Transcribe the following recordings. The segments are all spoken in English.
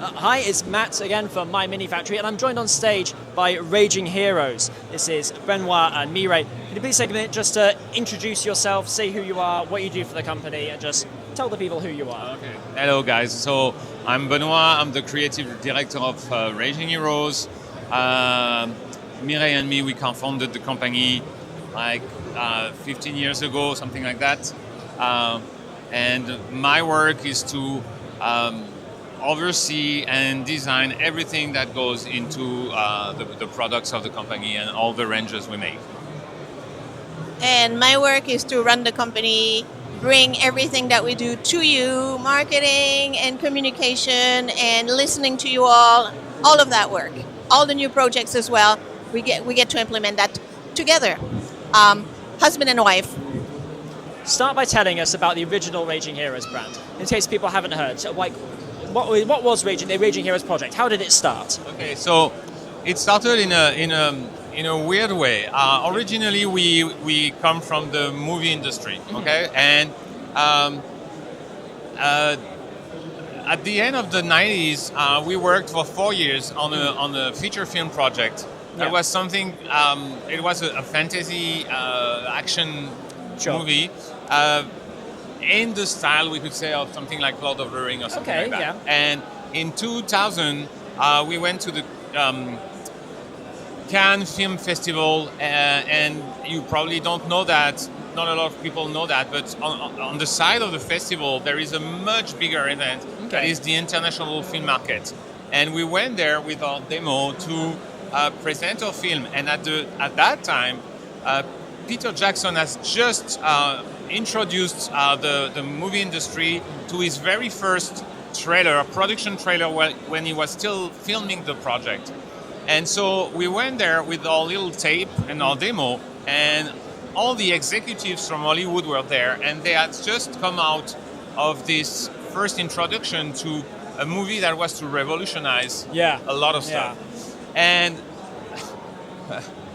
Hi, it's Matt again from My Mini Factory, and I'm joined on stage by Raging Heroes. This is Benoit and Mireille. Can you please take a minute just to introduce yourself, say who you are, what you do for the company, and just tell the people who you are. Okay. Hello, guys. So I'm Benoit. I'm the creative director of Raging Heroes. Mireille and me, we co-founded the company like 15 years ago, something like that. And my work is to oversee and design everything that goes into the products of the company and all the ranges we make. And my work is to run the company, bring everything that we do to you, marketing and communication and listening to you all of that work, all the new projects as well. We get to implement that together, husband and wife. Start by telling us about the original Raging Heroes brand, in case people haven't heard. So, like, what was the Raging Heroes project? How did it start? Okay, so it started in a weird way. Originally, we come from the movie industry, okay, and at the end of the 90s, we worked for 4 years on a feature film project. That was something. It was a fantasy action movie. In the style, we could say, of something like Lord of the Rings or something like that. Yeah. And in 2000, we went to the Cannes Film Festival, and you probably don't know that. Not a lot of people know that, but on the side of the festival, there is a much bigger event that is the International Film Market. And we went there with our demo to present our film. And at that time, Peter Jackson has just introduced the movie industry to his very first trailer, production trailer, when he was still filming the project. And so we went there with our little tape and our demo, and all the executives from Hollywood were there, and they had just come out of this first introduction to a movie that was to revolutionize a lot of stuff. And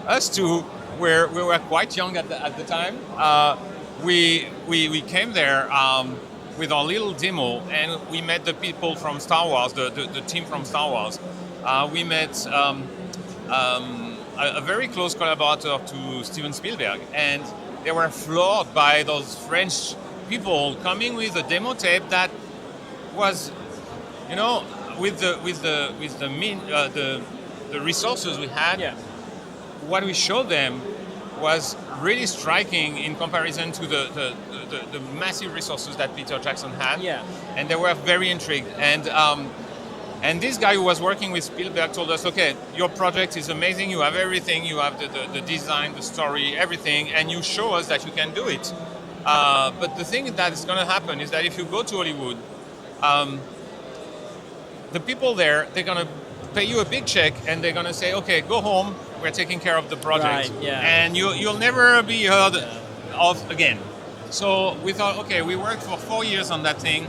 us two, we were quite young at the time. We came there with our little demo, and we met the people from Star Wars, the team from Star Wars. We met a very close collaborator to Steven Spielberg, and they were floored by those French people coming with a demo tape that was, with the resources we had. What we showed them was really striking in comparison to the massive resources that Peter Jackson had. And they were very intrigued. And this guy who was working with Spielberg told us, okay, your project is amazing, you have everything, you have the design, the story, everything, and you show us that you can do it. But the thing that is going to happen is that if you go to Hollywood, the people there, they're going to pay you a big check, and they're going to say, okay, go home, we're taking care of the project. And you'll never be heard of again. So we thought, okay, we worked for 4 years on that thing,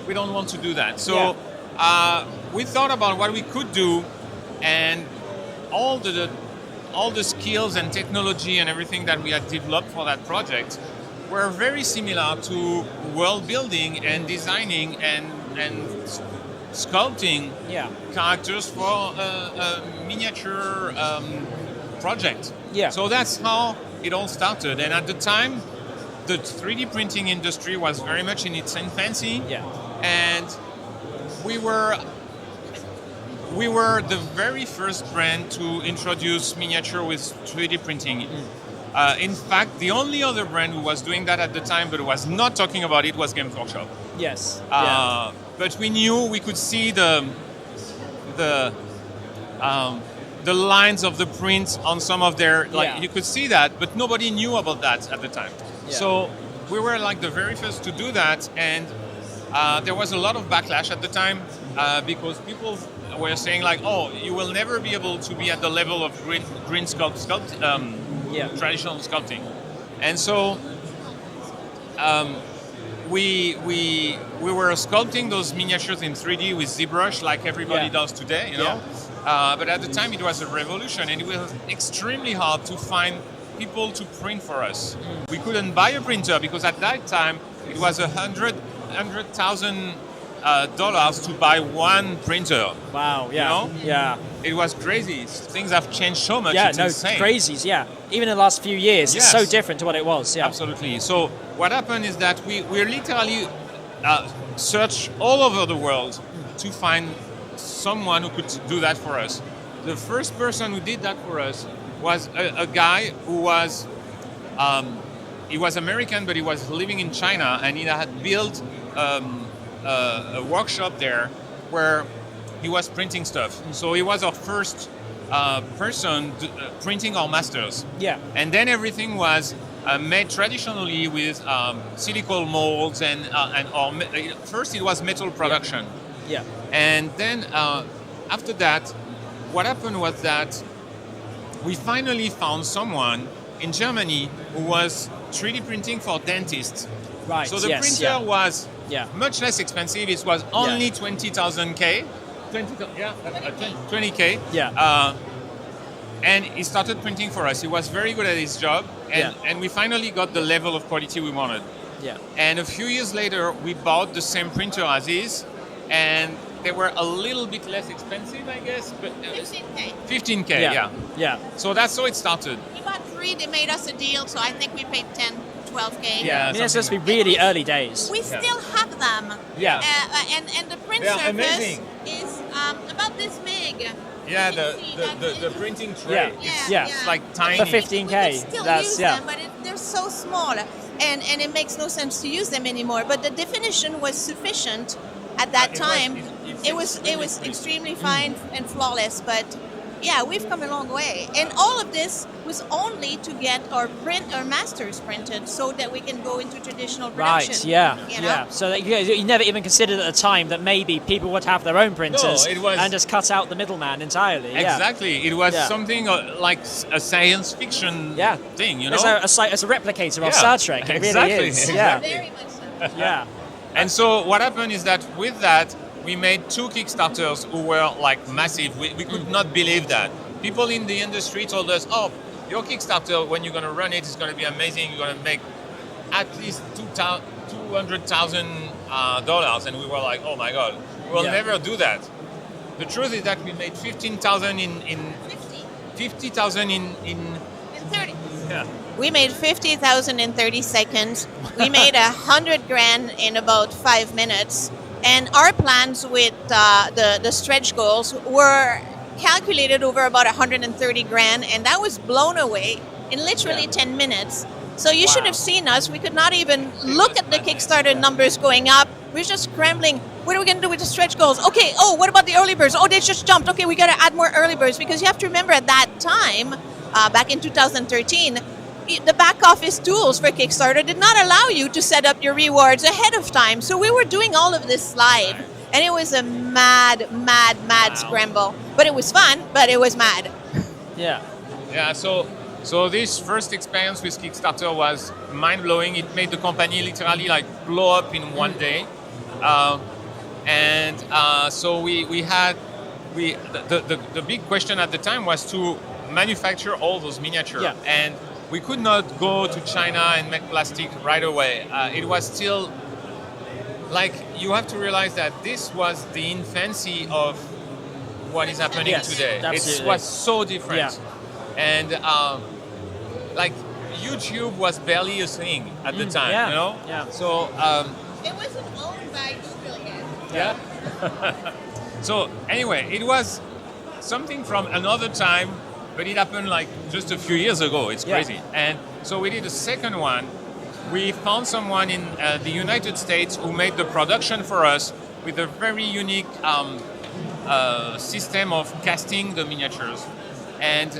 we don't want to do that. So we thought about what we could do, and all the skills and technology and everything that we had developed for that project were very similar to world building and designing and sculpting characters for a miniature project. So that's how it all started. And at the time, the 3D printing industry was very much in its infancy. And we were the very first brand to introduce miniature with 3D printing. In fact, the only other brand who was doing that at the time but was not talking about it was Games Workshop. But we knew we could see the lines of the print on some of their, you could see that, but nobody knew about that at the time. So we were like the very first to do that, and there was a lot of backlash at the time because people were saying like, oh, you will never be able to be at the level of green traditional sculpting. And so we were sculpting those miniatures in 3D with ZBrush like everybody does today, but at the time it was a revolution, and it was extremely hard to find people to print for us. We couldn't buy a printer because at that time it was 100,000 dollars to buy one printer. Wow. Yeah. You know? Yeah. It was crazy. Things have changed so much. Yeah. It's No. insane. Crazies. Yeah. Even in the last few years, it's Yes. so different to what it was. Yeah. Absolutely. So what happened is that we literally search all over the world to find someone who could do that for us. The first person who did that for us was a guy who was he was American, but he was living in China, and he had built a workshop there where he was printing stuff. So he was our first person printing our masters. Yeah. And then everything was made traditionally with silicone molds first it was metal production. Yeah. And then after that, what happened was that we finally found someone in Germany who was 3D printing for dentists. Right. So the yes, printer yeah. was Yeah. much less expensive. It was only 20,000 K. 20K. Yeah. And he started printing for us. He was very good at his job, and we finally got the level of quality we wanted. Yeah. And a few years later, we bought the same printer as is, and they were a little bit less expensive, I guess, but 15K. 15K, Yeah. yeah. Yeah. So that's how it started. We bought 3, they made us a deal, so I think we paid 10, 12K. Yeah. I mean, it's supposed to be really early days. We still have them. Yeah. And the print They are surface amazing. is about this big. Yeah, You can see that the it's- printing Yeah. tray. Yeah. It's like tiny. For 15K. We can still That's use them, but they're so small, and it makes no sense to use them anymore. But the definition was sufficient at that It was- time. it's It was extremely extremely fine and flawless. But yeah, we've come a long way, and all of this was only to get our masters printed so that we can go into traditional production. Right, yeah, you know? yeah. So that you never even considered at the time that maybe people would have their own printers it was- and just cut out the middleman entirely. Yeah. Exactly. It was Yeah. something like a science fiction Yeah. thing, you know? It's a replicator of Yeah, Star Trek. It exactly, really is. exactly. Very much so. Yeah. And so what happened is that with that, we made 2 Kickstarters who were like massive. We could not believe that. People in the industry told us, oh, your Kickstarter, when you're going to run it, is going to be amazing. You're going to make at least $200,000. And we were like, oh my God, we'll Yeah. never do that. The truth is that we made 15,000 50,000 in And 30. yeah. We made 50,000 in 30 seconds. We made 100 grand in about 5 minutes. And our plans with the stretch goals were calculated over about 130 grand, and that was blown away in literally 10 minutes. So you should Wow. have seen us. We could not even look at the Kickstarter numbers going up. We're just scrambling. What are we going to do with the stretch goals? Okay, oh, what about the early birds? Oh, they just jumped. Okay, we got to add more early birds, because you have to remember at that time, back in 2013, the back office tools for Kickstarter did not allow you to set up your rewards ahead of time. So we were doing all of this live, and it was a mad scramble. But it was fun, but it was mad. Yeah. Yeah, so this first experience with Kickstarter was mind-blowing. It made the company literally like blow up in one day. So the big question at the time was to manufacture all those miniatures. Yeah. And we could not go to China and make plastic right away. It was still, like, you have to realize that this was the infancy of what is happening Yes, today. It absolutely. was so different. Yeah. And like YouTube was barely a thing at the time, yeah, you know? yeah. So It wasn't owned by Google yet. yeah. So anyway, it was something from another time, but it happened like just a few years ago. It's Yeah. crazy. And so we did a second one. We found someone in the United States who made the production for us with a very unique system of casting the miniatures, and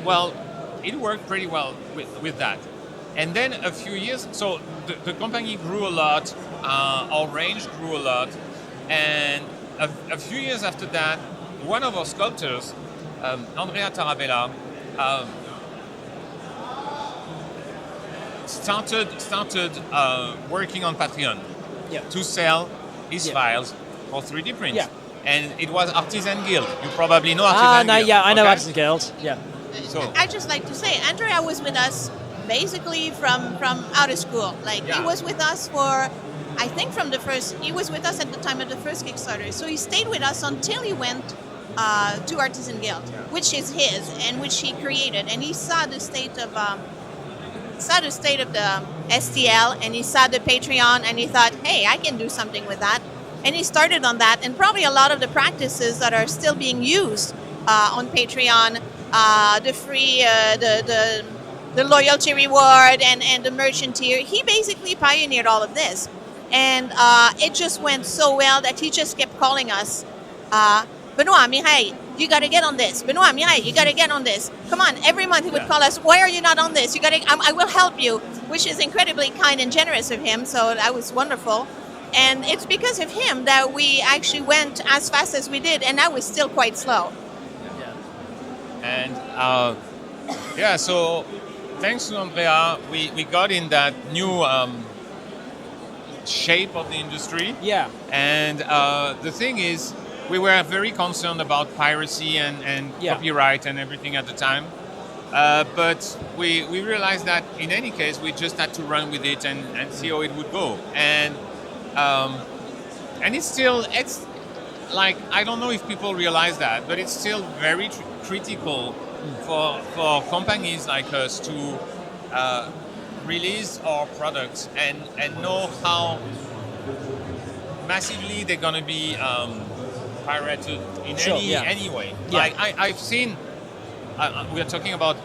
well, it worked pretty well with that. And then a few years, so the company grew a lot, our range grew a lot, and a few years after that, one of our sculptors, Andrea Tarabella, started working on Patreon to sell his files for 3D prints. Yeah. And it was Artisan Guild. You probably know Artisan Guild. I know okay? Artisan Guild. Yeah. So I just like to say, Andrea was with us basically from out of school. Like, he Yeah. was with us for I think from the first, he was with us at the time of the first Kickstarter. So he stayed with us until he went to Artisan Guild, which is his and which he created. And he saw the state of the STL, and he saw the Patreon, and he thought, hey, I can do something with that. And he started on that, and probably a lot of the practices that are still being used on Patreon, the free, the loyalty reward, and the merchant tier, he basically pioneered all of this. And it just went so well that he just kept calling us, Benoit, Mireille, you got to get on this. Benoit, Mireille, you got to get on this. Come on, every month he would call us, why are you not on this? You got to, I will help you, which is incredibly kind and generous of him, so that was wonderful. And it's because of him that we actually went as fast as we did, and that was still quite slow. And so thanks to Andrea, we got in that new shape of the industry. Yeah. And the thing is, we were very concerned about piracy and copyright and everything at the time. But we realized that in any case, we just had to run with it and see how it would go. And it's like, I don't know if people realize that, but it's still very critical for companies like us to release our products and know how massively they're going to be pirated in any way. Yeah. Like I've seen, we are talking about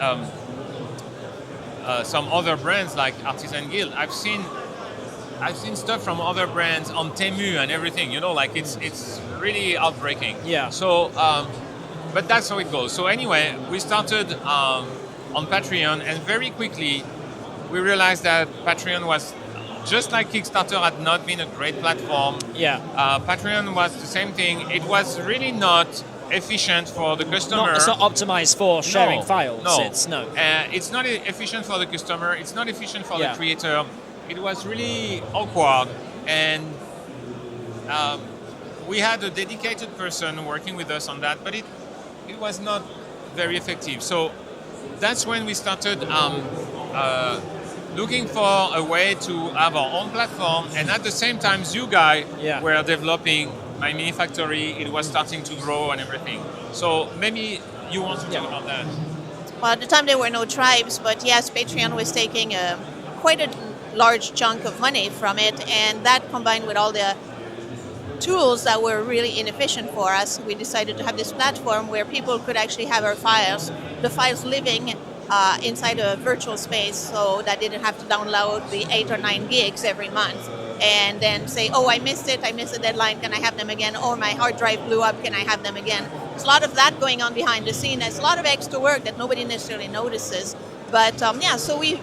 some other brands like Artisan Guild. I've seen stuff from other brands on Temu and everything. Like it's really heartbreaking. Yeah. So, but that's how it goes. So anyway, we started on Patreon, and very quickly we realized that Patreon was, just like Kickstarter had not been a great platform. Yeah. Patreon was the same thing. It was really not efficient for the customer. It's not optimized for sharing files. No. It's not efficient for the customer. It's not efficient for the creator. It was really awkward, and we had a dedicated person working with us on that, but it was not very effective. So that's when we started looking for a way to have our own platform, and at the same time, you guys were developing My Mini Factory. It was starting to grow and everything. So maybe you want to talk about that. Well, at the time there were no tribes, but yes, Patreon was taking quite a large chunk of money from it, and that combined with all the tools that were really inefficient for us, we decided to have this platform where people could actually have our files, the files living inside a virtual space, so that they didn't have to download the 8 or 9 gigs every month and then say, oh, I missed the deadline, can I have them again? Or my hard drive blew up, can I have them again? There's a lot of that going on behind the scene. There's a lot of extra work that nobody necessarily notices. But so we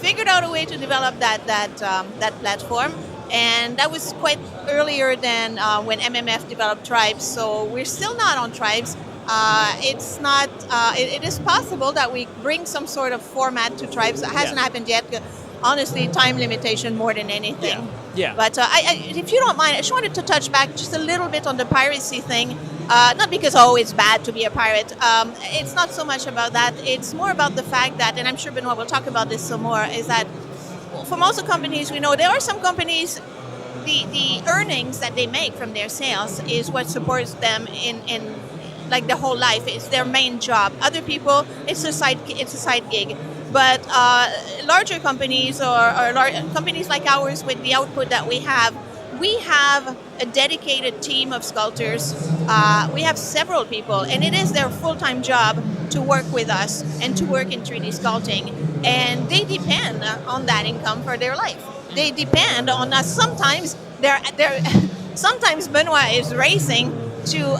figured out a way to develop that platform, and that was quite earlier than when MMF developed Tribes. So we're still not on Tribes. It's not. It is possible that we bring some sort of format to Tribes. That hasn't happened yet. Honestly, time limitation more than anything. Yeah. But if you don't mind, I just wanted to touch back just a little bit on the piracy thing. Not because, it's bad to be a pirate. It's not so much about that. It's more about the fact that, and I'm sure Benoit will talk about this some more, is that for most of the companies we know, there are some companies, the earnings that they make from their sales is what supports them in like the whole life. It's their main job. Other people, it's a side gig. But larger companies or companies like ours, with the output that we have a dedicated team of sculptors. We have several people, and it is their full-time job to work with us and to work in 3D sculpting. And they depend on that income for their life. They depend on us. Sometimes sometimes Benoit is racing to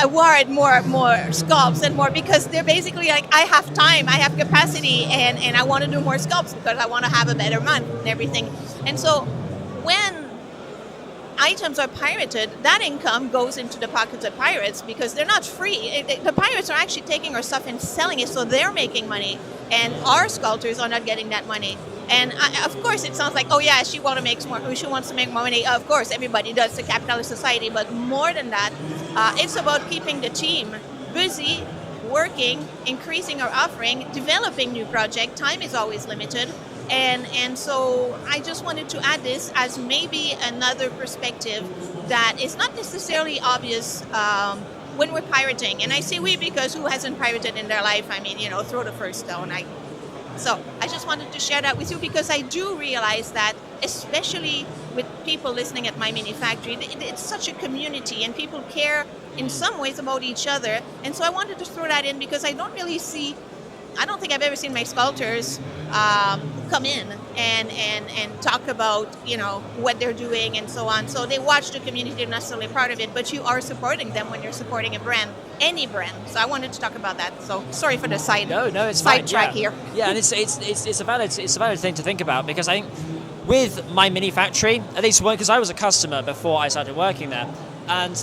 award more sculpts and more, because they're basically like, I have time, I have capacity, and I want to do more sculpts because I want to have a better month and everything. And so when items are pirated, that income goes into the pockets of pirates because they're not free. The pirates are actually taking our stuff and selling it, so they're making money, and our sculptors are not getting that money. And of course, it sounds like, she wants to make more money. Of course, everybody does, the capitalist society. But more than that, it's about keeping the team busy, working, increasing our offering, developing new projects. Time is always limited. And so I just wanted to add this as maybe another perspective that is not necessarily obvious when we're pirating. And I say we because who hasn't pirated in their life? I mean, throw the first stone. So I just wanted to share that with you because I do realize that, especially with people listening at My Mini Factory, it's such a community and people care in some ways about each other. And so I wanted to throw that in because I don't think I've ever seen my sculptors come in and talk about, what they're doing and so on. So they watch the community, they're not necessarily part of it, but you are supporting them when you're supporting a brand, any brand. So I wanted to talk about that. So sorry for the No, it's side fine. track here. Yeah, and it's a valid thing to think about because I think with My Mini Factory, at least because I was a customer before I started working there, and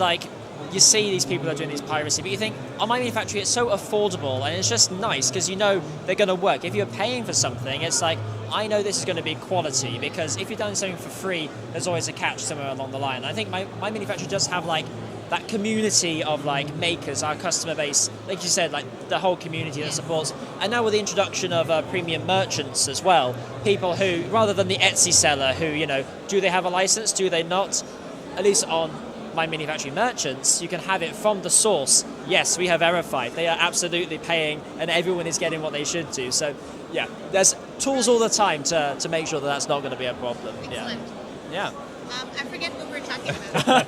you see these people that are doing these piracy, but you think, on My Mini Factory, it's so affordable and it's just nice because they're going to work. If you're paying for something, it's like, I know this is going to be quality because if you're doing something for free, there's always a catch somewhere along the line. I think My Mini Factory does have that community of makers, our customer base, like you said, the whole community that supports. And now with the introduction of premium merchants as well, people who, rather than the Etsy seller who, do they have a license, do they not? At least on My Mini Factory merchants, you can have it from the source. Yes, we have verified. They are absolutely paying and everyone is getting what they should do. So yeah, there's tools all the time to make sure that that's not going to be a problem. Excellent. Yeah. I forget what we were talking about.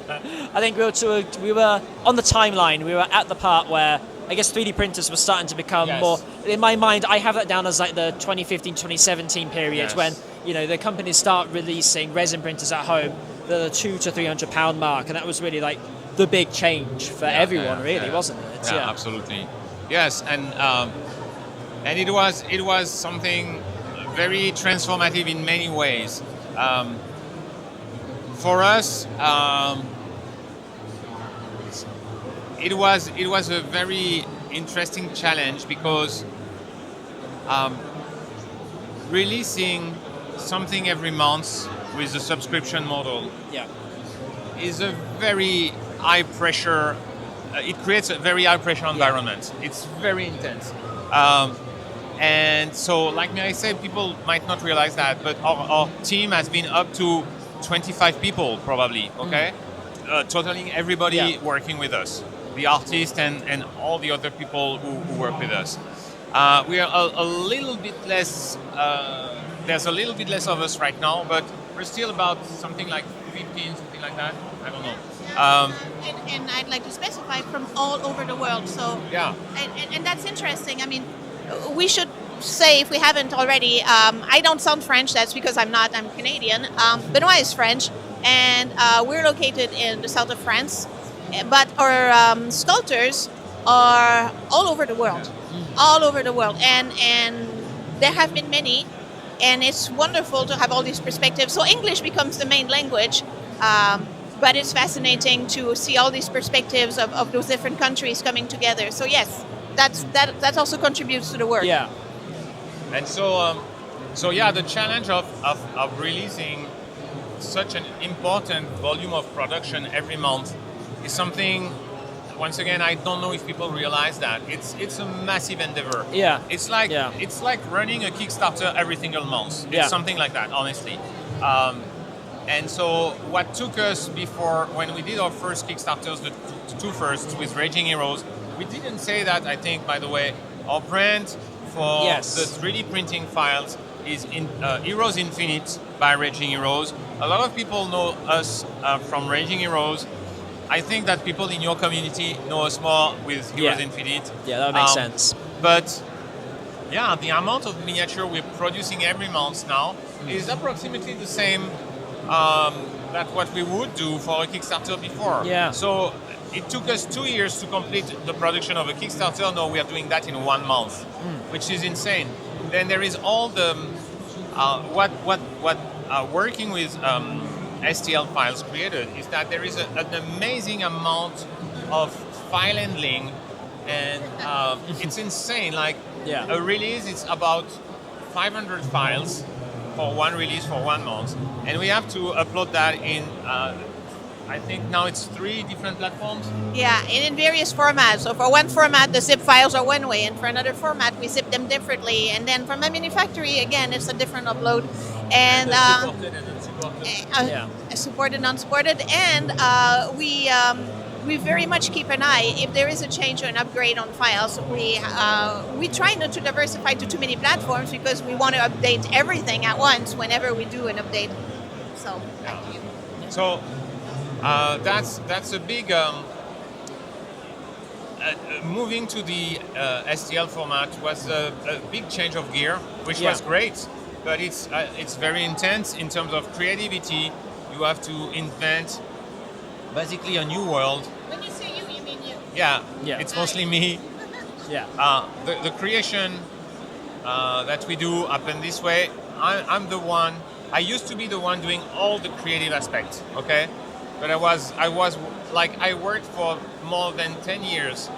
I think we were on the timeline. We were at the part where I guess 3D printers were starting to become more. In my mind, I have that down as the 2015, 2017 period when the companies start releasing resin printers at home, the £200 to £300 mark, and that was really the big change for everyone, wasn't it? Yeah, absolutely. Yes, and it was something very transformative in many ways. For us, it was a very interesting challenge because releasing something every month with the subscription model is a very high pressure. It creates a very high pressure environment. It's very intense. And so, like I said, people might not realize that, but our team has been up to 25 people probably, okay? Totaling everybody working with us, the artists and all the other people who work with us. We are a little bit less, there's a little bit less of us right now, but we're still about something like 15, something like that. I don't know. And I'd like to specify from all over the world. So yeah, and that's interesting. I mean, we should say, if we haven't already, I don't sound French. That's because I'm not. I'm Canadian. Benoit is French, and we're located in the south of France. But our sculptors are all over the world, and there have been many, and it's wonderful to have all these perspectives. So English becomes the main language. But it's fascinating to see all these perspectives of those different countries coming together. So yes, that also contributes to the work. Yeah. And so the challenge of releasing such an important volume of production every month is something. Once again, I don't know if people realize that it's a massive endeavor. Yeah. It's like running a Kickstarter every single month. It's something like that, honestly. And so what took us before, when we did our first Kickstarters, the two first with Raging Heroes, we didn't say that, I think, by the way, our brand for the 3D printing files is Heroes Infinite by Raging Heroes. A lot of people know us from Raging Heroes. I think that people in your community know us more with Heroes Infinite. Yeah, that makes sense. But yeah, the amount of miniature we're producing every month now is approximately the same that what we would do for a Kickstarter before. Yeah. So it took us 2 years to complete the production of a Kickstarter. Now we are doing that in 1 month, which is insane. Then there is all the working with STL files created is that there is an amazing amount of file handling, and it's insane. Like a release, it's about 500 files for one release for 1 month, and we have to upload that in I think now it's 3 different platforms. Yeah, and in various formats. So for one format, the zip files are one way, and for another format, we zip them differently. And then from a manufacturer, again, it's a different upload. And Supported and unsupported. supported and unsupported. And we very much keep an eye if there is a change or an upgrade on files. We try not to diversify to too many platforms because we want to update everything at once whenever we do an update. So back to you. So that's a big moving to the STL format was a big change of gear, which was great, but it's very intense in terms of creativity. You have to invent basically a new world. When you say you mean you? Yeah, Yeah. it's mostly me. Yeah. The creation that we do happen this way. I'm the one. I used to be the one doing all the creative aspects. Okay, but I was like I worked for more than 10 years.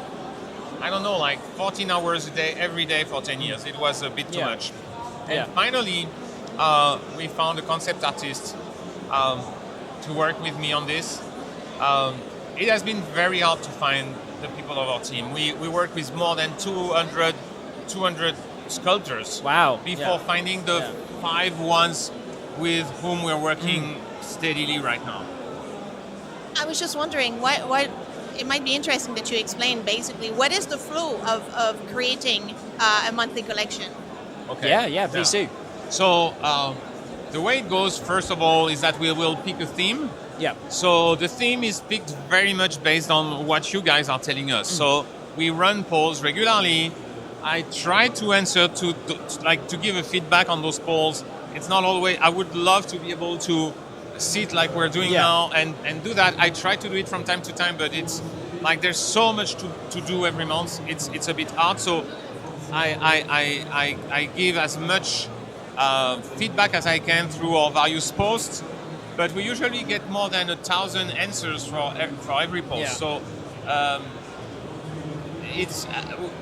I don't know, like 14 hours a day, every day for 10 years. It was a bit too much. And finally, we found a concept artist to work with me on this. It has been very hard to find the people of our team. We work with more than 200 sculptors. Wow. Before finding the 5 ones with whom we're working steadily right now. I was just wondering, what it might be interesting that you explain basically what is the flow of creating a monthly collection. Okay. Yeah, please do. So the way it goes, first of all, is that we will pick a theme. Yeah. So the theme is picked very much based on what you guys are telling us. So we run polls regularly. I try to answer to give a feedback on those polls. It's not always. I would love to be able to sit like we're doing now and do that. I try to do it from time to time, but it's like there's so much to do every month. It's a bit hard. So I give as much feedback as I can through our various posts, but we usually get more than 1,000 answers for every post. Yeah. So it's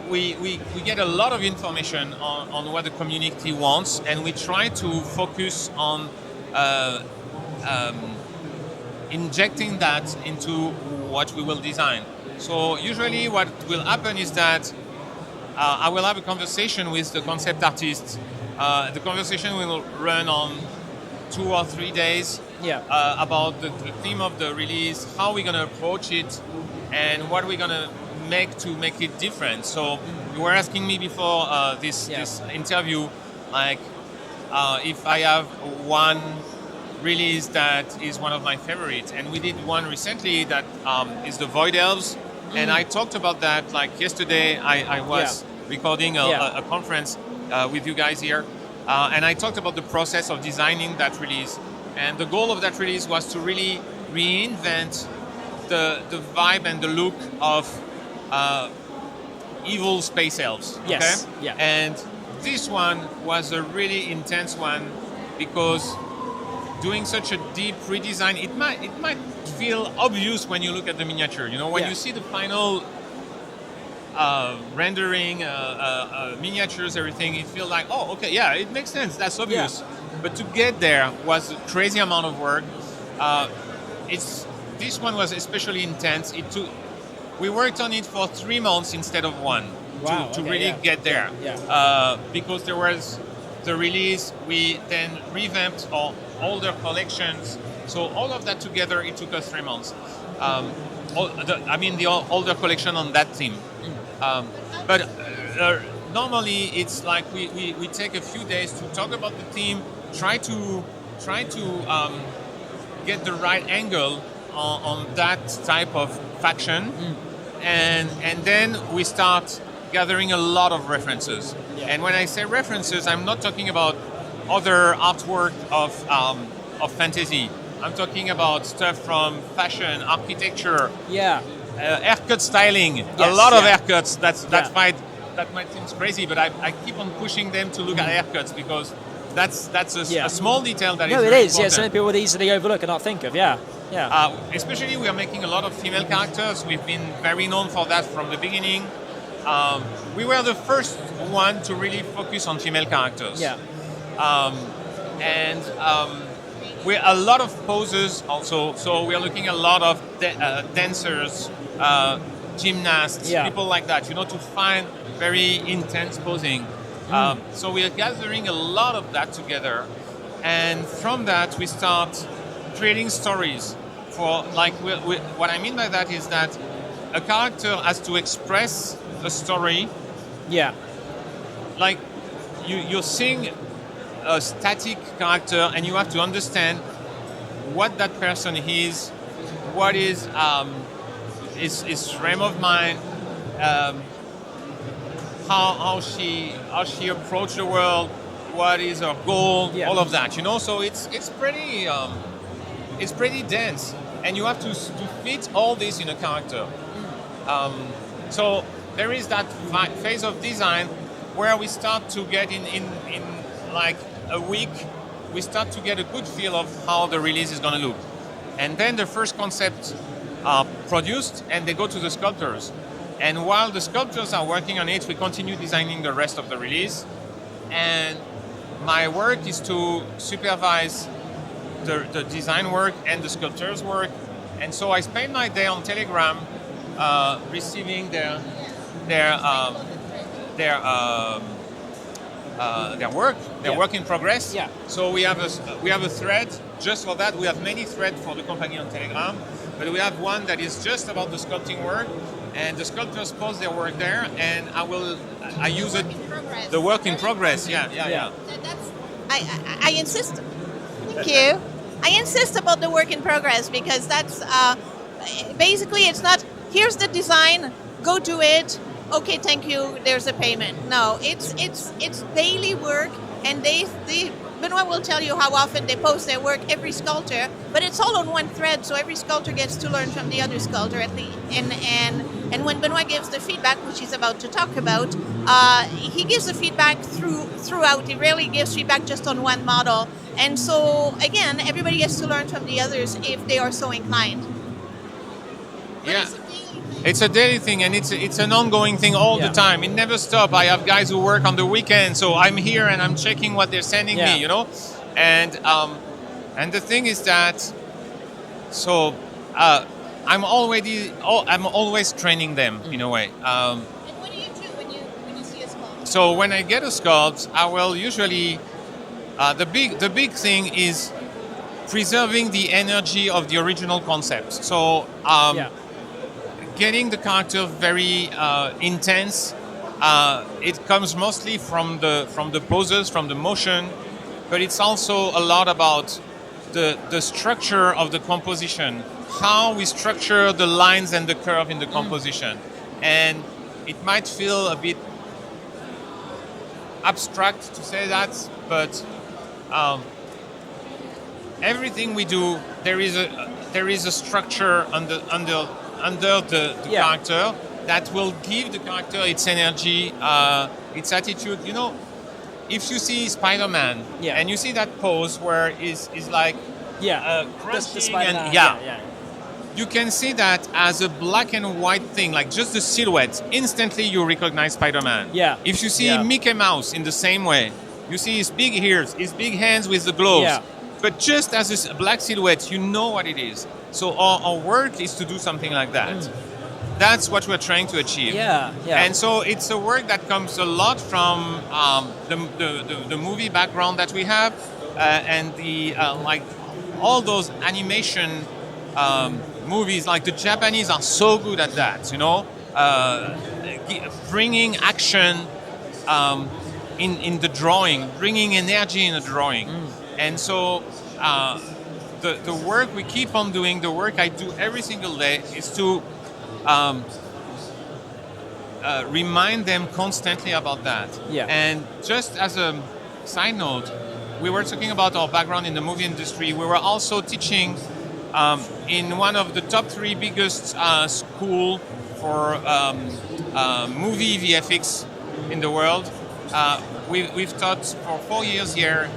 we get a lot of information on what the community wants, and we try to focus on injecting that into what we will design. So usually what will happen is that I will have a conversation with the concept artist. The conversation will run on 2 or 3 days about the theme of the release, how we're going to approach it, and what we're going to make it different. So you were asking me before this interview, like if I have one release that is one of my favorites, and we did one recently that is the Void Elves, and I talked about that like yesterday. I was recording a conference with you guys here, and I talked about the process of designing that release, and the goal of that release was to really reinvent the vibe and the look of evil space elves. Yes. Okay? Yeah. And this one was a really intense one because doing such a deep redesign, it might feel obvious when you look at the miniature. You know, when you see the final rendering, miniatures, everything, it feels like, oh, okay, yeah, it makes sense. That's obvious. Yeah. But to get there was a crazy amount of work. This one was especially intense. We worked on it for 3 months instead of 1 to really get there. Yeah. Because there was the release, we then revamped our older collections. So all of that together, it took us 3 months. The older collection on that theme. But normally it's like we take a few days to talk about the theme, try to get the right angle on that type of faction, and then we start gathering a lot of references. Yeah. And when I say references, I'm not talking about other artwork of fantasy. I'm talking about stuff from fashion, architecture, haircut styling. Yes, a lot of haircuts. That might seem crazy, but I keep on pushing them to look at haircuts because that's a small detail that is very important. Yeah, something people would easily overlook and not think of. Especially we are making a lot of female characters. We've been very known for that from the beginning. We were the first one to really focus on female characters. we a lot of poses also. So we are looking at a lot of dancers, gymnasts, people like that. To find very intense posing. So we are gathering a lot of that together, and from that we start creating stories. For what I mean by that is that a character has to express a story. Yeah. Like you're seeing a static character, and you have to understand what that person is, what is his frame of mind, how she approached the world, what is her goal, all of that. So it's pretty dense, and you have to fit all this in a character. So there is that phase of design where we start to get in like a week, we start to get a good feel of how the release is going to look. And then the first concepts are produced, and they go to the sculptors. And while the sculptors are working on it, we continue designing the rest of the release. And my work is to supervise the design work and the sculptors' work. And so I spend my day on Telegram receiving their work, their work in progress. Yeah. So we have a thread just for that. We have many threads for the company on Telegram, but we have one that is just about the sculpting work, and the sculptors post their work there, and I use it. The work in progress. Yeah. I insist. Thank you. I insist about the work in progress because that's basically it's not. Here's the design. Go do it. Okay, thank you. There's a payment. No, it's daily work, and Benoit will tell you how often they post their work, every sculptor, but it's all on one thread, so every sculptor gets to learn from the other sculptor at the and when Benoit gives the feedback, which he's about to talk about, he gives the feedback throughout. He rarely gives feedback just on one model, and so again, everybody gets to learn from the others if they are so inclined. Yeah. It's a daily thing, and it's an ongoing thing all the time. It never stops. I have guys who work on the weekend, so I'm here and I'm checking what they're sending me, And the thing is that, so I'm always training them in a way. And what do you do when you see a sculpt? So when I get a sculpt, I will usually the big thing is preserving the energy of the original concept. So. Getting the character very intense. It comes mostly from the poses, from the motion, but it's also a lot about the structure of the composition, how we structure the lines and the curve in the composition. And it might feel a bit abstract to say that, but everything we do, there is a structure under the character that will give the character its energy, its attitude. If you see Spider-Man and you see that pose where is like crunching and you can see that as a black and white thing, like just the silhouette. Instantly you recognize Spider-Man. Yeah. If you see Mickey Mouse in the same way, you see his big ears, his big hands with the gloves. Yeah. But just as a black silhouette, you know what it is. So our work is to do something like that. That's what we're trying to achieve. Yeah. And so it's a work that comes a lot from the movie background that we have, and the like all those animation movies. Like the Japanese are so good at that, bringing action in the drawing, bringing energy in the drawing, and so. The work we keep on doing, the work I do every single day, is to remind them constantly about that. Yeah. And just as a side note, we were talking about our background in the movie industry. We were also teaching in one of the top 3 biggest school for movie VFX in the world. We've taught for 4 years there.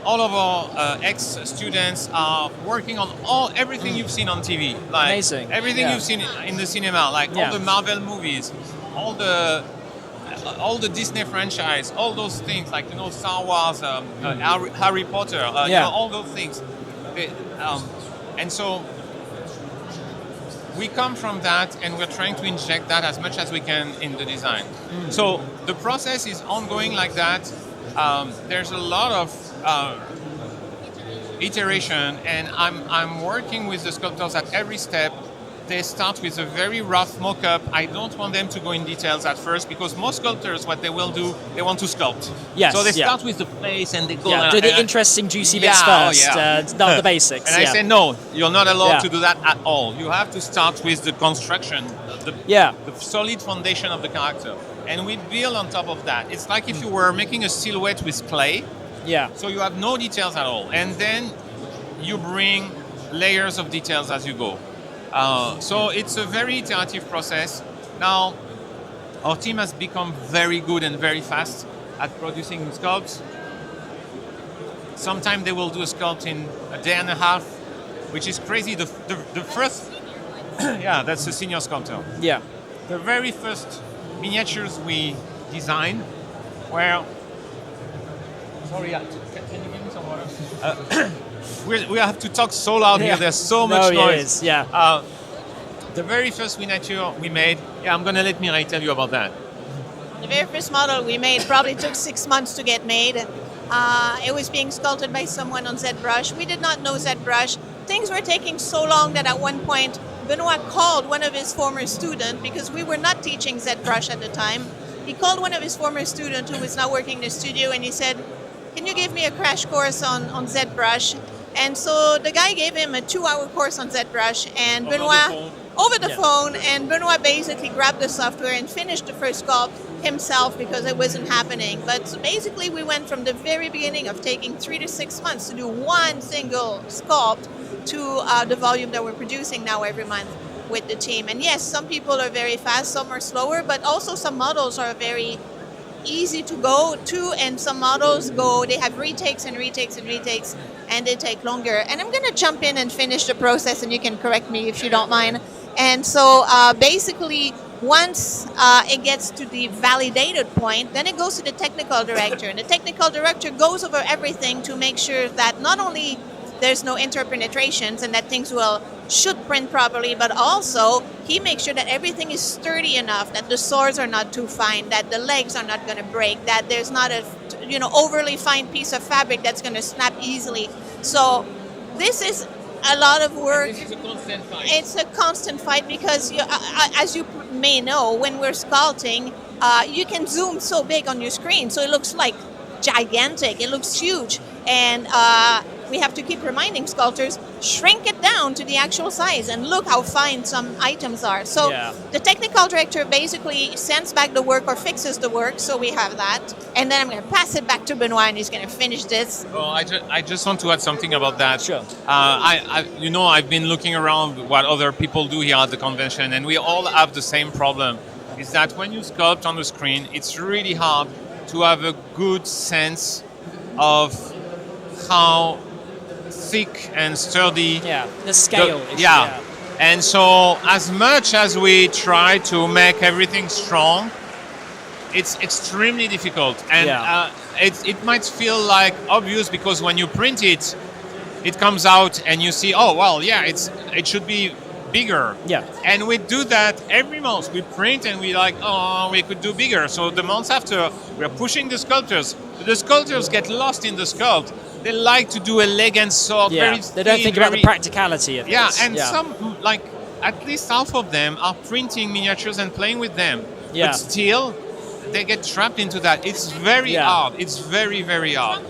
All of our ex-students are working on everything you've seen on TV. Like amazing. Everything you've seen in the cinema, like all the Marvel movies, all the all the Disney franchise, all those things like Star Wars, Harry Potter, all those things. And so we come from that, and we're trying to inject that as much as we can in the design. So the process is ongoing like that. There's a lot of iteration, and I'm working with the sculptors at every step. They start with a very rough mock-up. I don't want them to go in details at first, because most sculptors, what they will do, they want to sculpt. Yes, so they start with the face and they go... do the interesting, juicy bits first, not the basics. And I say, no, you're not allowed to do that at all. You have to start with the construction, the solid foundation of the character. And we build on top of that. It's like if you were making a silhouette with clay. Yeah. So you have no details at all. And then you bring layers of details as you go. So it's a very iterative process. Now, our team has become very good and very fast at producing sculpts. Sometimes they will do a sculpt in a day and a half, which is crazy. The first, that's a senior sculptor. Yeah. The very first miniatures we designed were... Sorry, can you give me some water? We have to talk so loud here. There's so much noise. The very first miniature we made, I'm going to let Mireille tell you about that. The very first model we made probably took 6 months to get made. It was being sculpted by someone on ZBrush. We did not know ZBrush. Things were taking so long that at one point, Benoit called one of his former students, because we were not teaching ZBrush at the time. He called one of his former students who was now working in the studio, and he said, "Can you give me a crash course on ZBrush?" And so the guy gave him a 2-hour course on ZBrush, and Benoit over the phone, and Benoit basically grabbed the software and finished the first sculpt himself, because it wasn't happening. But so basically we went from the very beginning of taking 3 to 6 months to do one single sculpt to the volume that we're producing now every month with the team. And yes, some people are very fast, some are slower, but also some models are very easy to go to, and some models they have retakes and retakes and retakes, and they take longer. And I'm going to jump in and finish the process, and you can correct me if you don't mind. And so basically, once it gets to the validated point, then it goes to the technical director. And the technical director goes over everything to make sure that not only there's no interpenetrations and that things should print properly, but also he makes sure that everything is sturdy enough, that the swords are not too fine, that the legs are not going to break, that there's not a overly fine piece of fabric that's going to snap easily. So this is a lot of work. This is a constant fight. It's a constant fight, because as you may know, when we're sculpting, you can zoom so big on your screen, so it looks like gigantic, it looks huge, and we have to keep reminding sculptors, shrink it down to the actual size, and look how fine some items are. So the technical director basically sends back the work or fixes the work, so we have that, and then I'm going to pass it back to Benoit, and he's going to finish this. Well, I just want to add something about that. Sure. I've been looking around what other people do here at the convention, and we all have the same problem, is that when you sculpt on the screen, it's really hard to have a good sense of how thick and sturdy the scale is. And so as much as we try to make everything strong, it's extremely difficult, and it might feel like obvious, because when you print it, it comes out and you see, it should be bigger. And we do that every month. We print and we we could do bigger. So the months after, we're pushing the sculptors. The sculptors get lost in the sculpt. They like to do a leg and sword. Very they don't think about the practicality of this. Some, at least half of them are printing miniatures and playing with them. But still, they get trapped into that. It's very hard. It's very, very hard.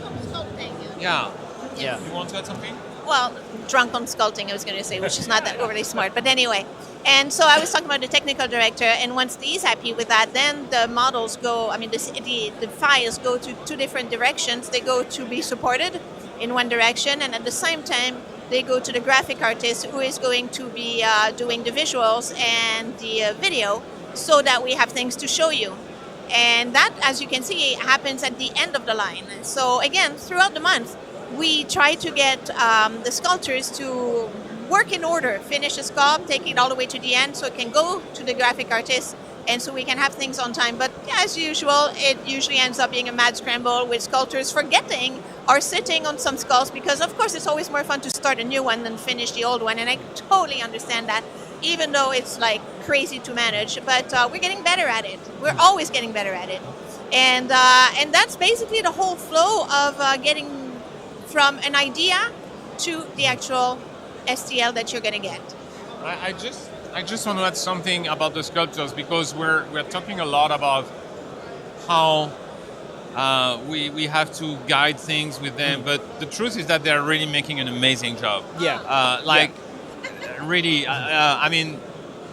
You want to add something? Well, drunk on sculpting, I was going to say, which is not that overly smart. But anyway, and so I was talking about the technical director, and once he's happy with that, then the models go, the files go to 2 different directions. They go to be supported in one direction, and at the same time, they go to the graphic artist, who is going to be doing the visuals and the video, so that we have things to show you. And that, as you can see, happens at the end of the line. So again, throughout the month, we try to get the sculptors to work in order, finish the sculpt, take it all the way to the end, so it can go to the graphic artist, and so we can have things on time. But as usual, it usually ends up being a mad scramble with sculptors forgetting or sitting on some skulls, because of course it's always more fun to start a new one than finish the old one, and I totally understand that, even though it's like crazy to manage. But we're getting better at it. We're always getting better at it, and that's basically the whole flow of getting from an idea to the actual STL that you're going to get. I just want to add something about the sculptures, because we're talking a lot about how we have to guide things with them, but the truth is that they're really making an amazing job. Really, I mean,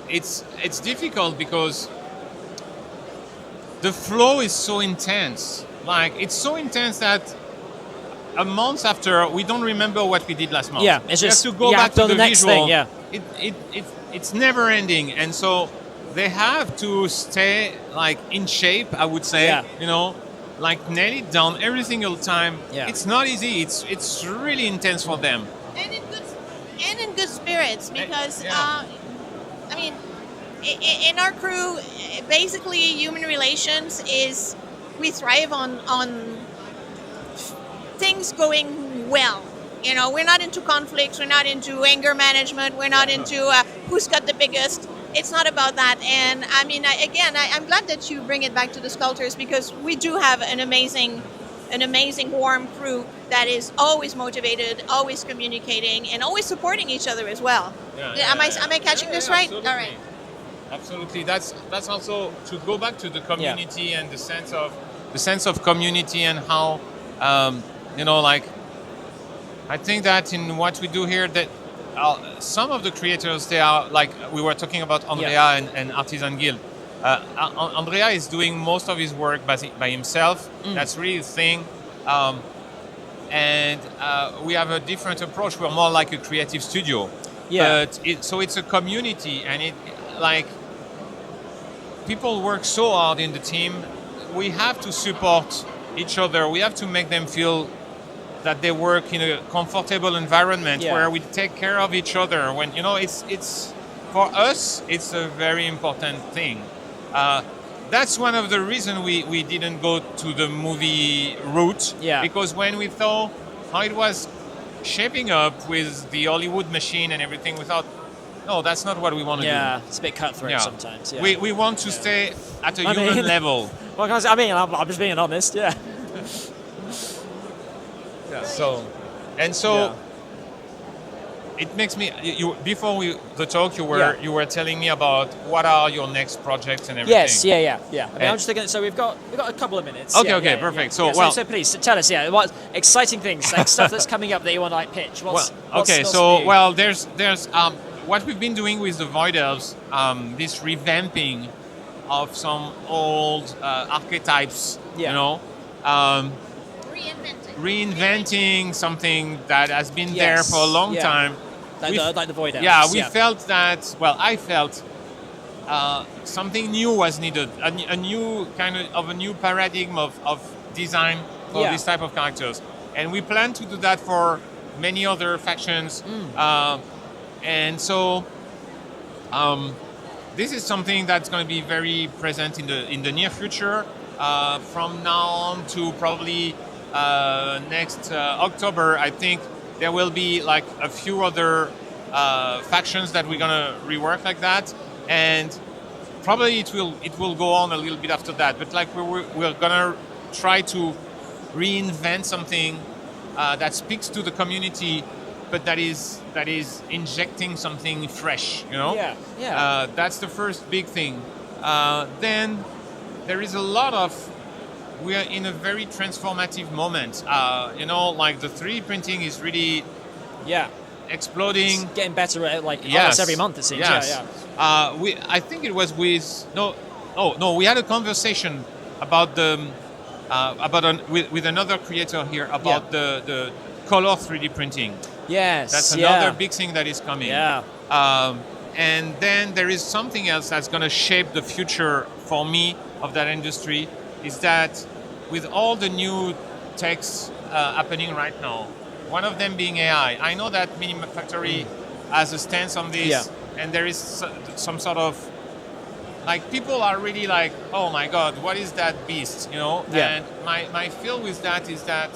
it's difficult because the flow is so intense. Like, it's so intense that a month after, we don't remember what we did last month. Yeah, it's just we have to go back to the next visual. thing. Yeah, It's never ending, and so they have to stay like in shape, I would say. Yeah. You know, like nail it down every single time. Yeah. It's not easy. It's really intense for them. And in good spirits, because Yeah. I mean, in our crew, basically human relations is, we thrive on things going well. You know, we're not into conflicts, we're not into anger management, we're not into who's got the biggest. It's not about that. And I mean, I'm glad that you bring it back to the sculptors, because we do have an amazing warm crew that is always motivated, always communicating, and always supporting each other as well. Am I catching this right? Absolutely. All right. Absolutely. That's also to go back to the community and the sense of community, and how like, I think that in what we do here, that some of the creators, they are like, we were talking about Andrea and Artisan Guild. Andrea is doing most of his work by himself. That's really the thing. And we have a different approach. We're more like a creative studio. Yeah. But so it's a community, and it, like, people work so hard in the team. We have to support each other. We have to make them feel that they work in a comfortable environment where we take care of each other. When, you know, it's for us, it's a very important thing. That's one of the reasons we didn't go to the movie route. Yeah. Because when we saw how it was shaping up with the Hollywood machine and everything, we thought, no, that's not what we want to do. Yeah, it's a bit cutthroat sometimes. Yeah. We want to stay at a human level. Well, guys, I mean, I'm just being honest. Yeah. So it makes me. Before the talk, you were telling me about what are your next projects and everything. Yes, yeah. I mean, I'm just thinking. So we've got a couple of minutes. Okay, perfect. So please tell us. Yeah, what exciting things, like stuff that's coming up that you want to like pitch. What's there's what we've been doing with the Void Elves, this revamping of some old archetypes. Yeah. You know. Reinventing something that has been there for a long time. Like the Void Elves. Yeah, we felt that. Well, I felt something new was needed. A new kind of a new paradigm of design for this type of characters, and we plan to do that for many other factions. And so this is something that's going to be very present in the near future. From now on to probably next October, I think there will be like a few other factions that we're gonna rework like that, and probably it will go on a little bit after that. But like we're gonna try to reinvent something that speaks to the community, but that is injecting something fresh. You know. Yeah. That's the first big thing. Then there is a lot of. We are in a very transformative moment. Like the 3D printing is really exploding. It's getting better almost every month, it seems. Yes. Yeah. I think it was with we had a conversation about with another creator here about the color 3D printing. Yes. That's another big thing that is coming. Yeah. And then there is something else that's going to shape the future for me of that industry. Is that with all the new techs happening right now, one of them being AI. I know that Minifactory has a stance on this, and there is some sort of like people are really like, oh my God, what is that beast? You know. Yeah. And my feel with that is that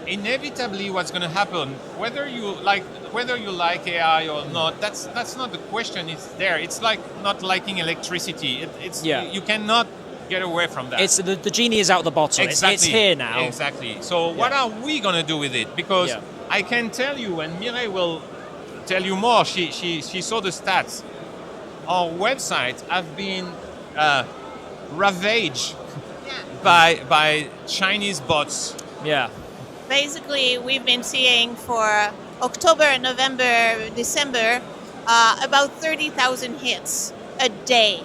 inevitably what's going to happen, whether you like AI or not, that's not the question. It's there. It's like not liking electricity. You cannot get away from that. It's the genie is out the bottle. Exactly. It's here now. Exactly. So what are we going to do with it? Because I can tell you, and Mireille will tell you more. She saw the stats. Our website have been ravaged by Chinese bots. Yeah. Basically, we've been seeing for October, November, December, about 30,000 hits a day,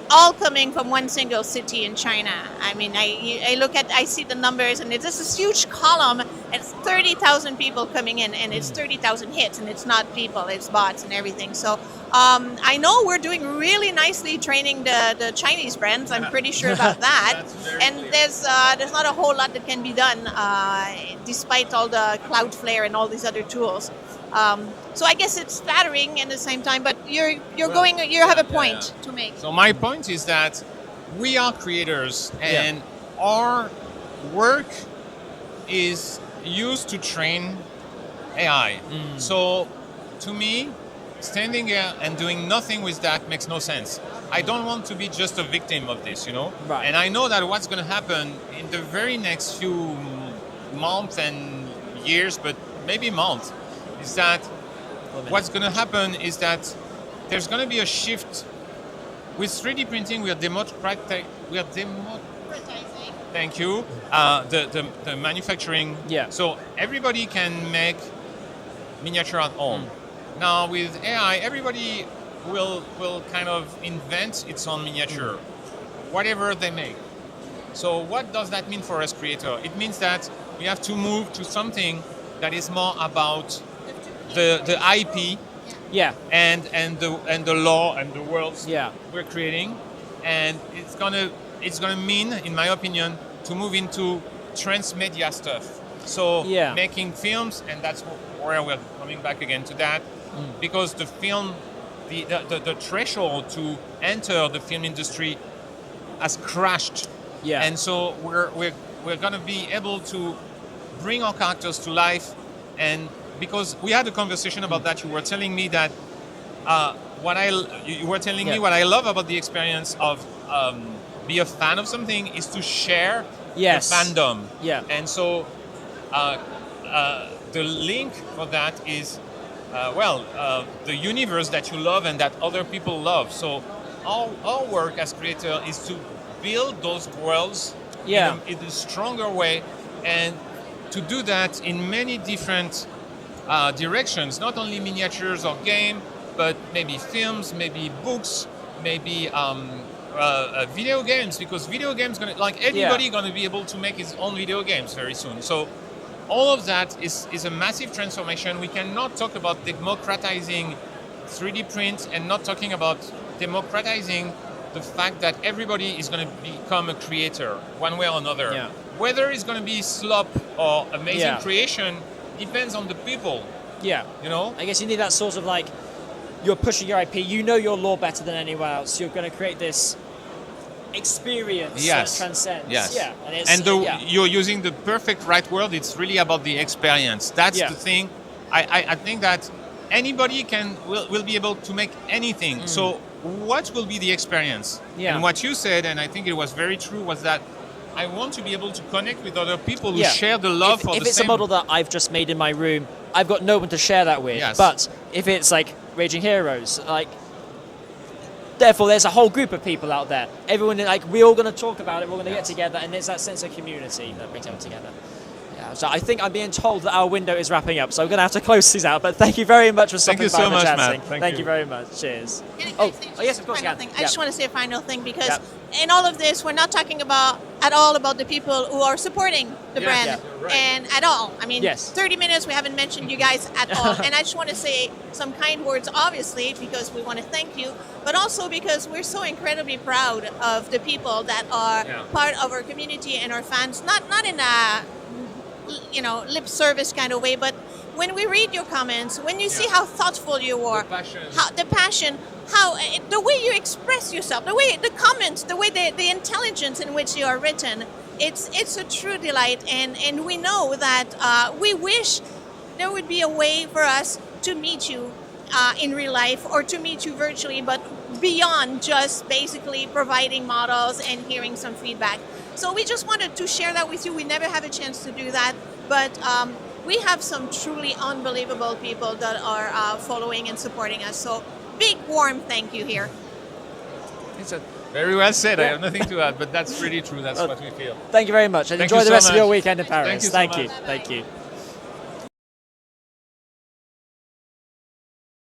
all coming from one single city in China. I mean, I see the numbers, and it's just this huge column. It's 30,000 people coming in, and it's 30,000 hits, and it's not people, it's bots and everything. So I know we're doing really nicely training the Chinese brands. I'm pretty sure about that. And clear. there's not a whole lot that can be done, despite all the Cloudflare and all these other tools. So I guess it's flattering at the same time, but you have a point to make. So my point is that we are creators, and our work is used to train AI. So to me, standing here and doing nothing with that makes no sense. I don't want to be just a victim of this, you know? Right. And I know that what's going to happen in the very next few months and years, but maybe months, is that what's going to happen is that there's going to be a shift. With 3D printing, we are thank you. The manufacturing. Yeah. So everybody can make miniature at home. Now with AI, everybody will kind of invent its own miniature, whatever they make. So what does that mean for us creator? It means that we have to move to something that is more about the IP and the law and the worlds we're creating, and it's gonna mean, in my opinion, to move into transmedia stuff. So making films, and that's where we're coming back again to that, because the film, the threshold to enter the film industry has crashed. Yeah. And so we're gonna be able to bring our characters to life, and because we had a conversation about that, you were telling me that what I love about the experience of be a fan of something is to share the fandom. Yeah. And so the link for that is the universe that you love and that other people love. So our work as creator is to build those worlds in a stronger way, and to do that in many different directions, not only miniatures or game, but maybe films, maybe books, maybe video games, because video games everybody gonna be able to make his own video games very soon. So all of that is a massive transformation. We cannot talk about democratizing 3D print and not talking about democratizing the fact that everybody is going to become a creator one way or another. Yeah. Whether it's going to be slop or amazing creation depends on the people. Yeah. You know? I guess you need that sort of like, you're pushing your IP, you know your lore better than anyone else, you're going to create this experience that transcends. Yes. Yeah. And you're using the perfect right word, it's really about the experience. That's the thing. I think that anybody will be able to make anything. So what will be the experience? Yeah. And what you said, and I think it was very true, was that I want to be able to connect with other people who share the love for the same. If it's a model that I've just made in my room, I've got no one to share that with. Yes. But if it's like Raging Heroes, therefore there's a whole group of people out there. Everyone, we're all going to talk about it, we're going to get together, and it's that sense of community that brings everyone together. Yeah, so I think I'm being told that our window is wrapping up, so I'm going to have to close these out. But thank you very much for stopping by and chatting. Thank you very much. Cheers. Yes, of course. I just want to say a final thing, because in all of this, we're not talking at all about the people who are supporting the brand, and at all. I mean, 30 minutes, we haven't mentioned you guys at all. And I just want to say some kind words, obviously, because we want to thank you, but also because we're so incredibly proud of the people that are part of our community and our fans, not in a lip service kind of way, but when we read your comments, when you see how thoughtful you are, the passion, how the way you express yourself, the comments, the way the intelligence in which you are written, it's a true delight. And we know that we wish there would be a way for us to meet you in real life or to meet you virtually, but beyond just basically providing models and hearing some feedback. So we just wanted to share that with you. We never have a chance to do that, but we have some truly unbelievable people that are following and supporting us. So big warm thank you here. Very well said. I have nothing to add, but that's really true. That's what we feel. Thank you very much, and Thank enjoy you the so rest of your much. weekend in Paris. Thank you so much. Thank you.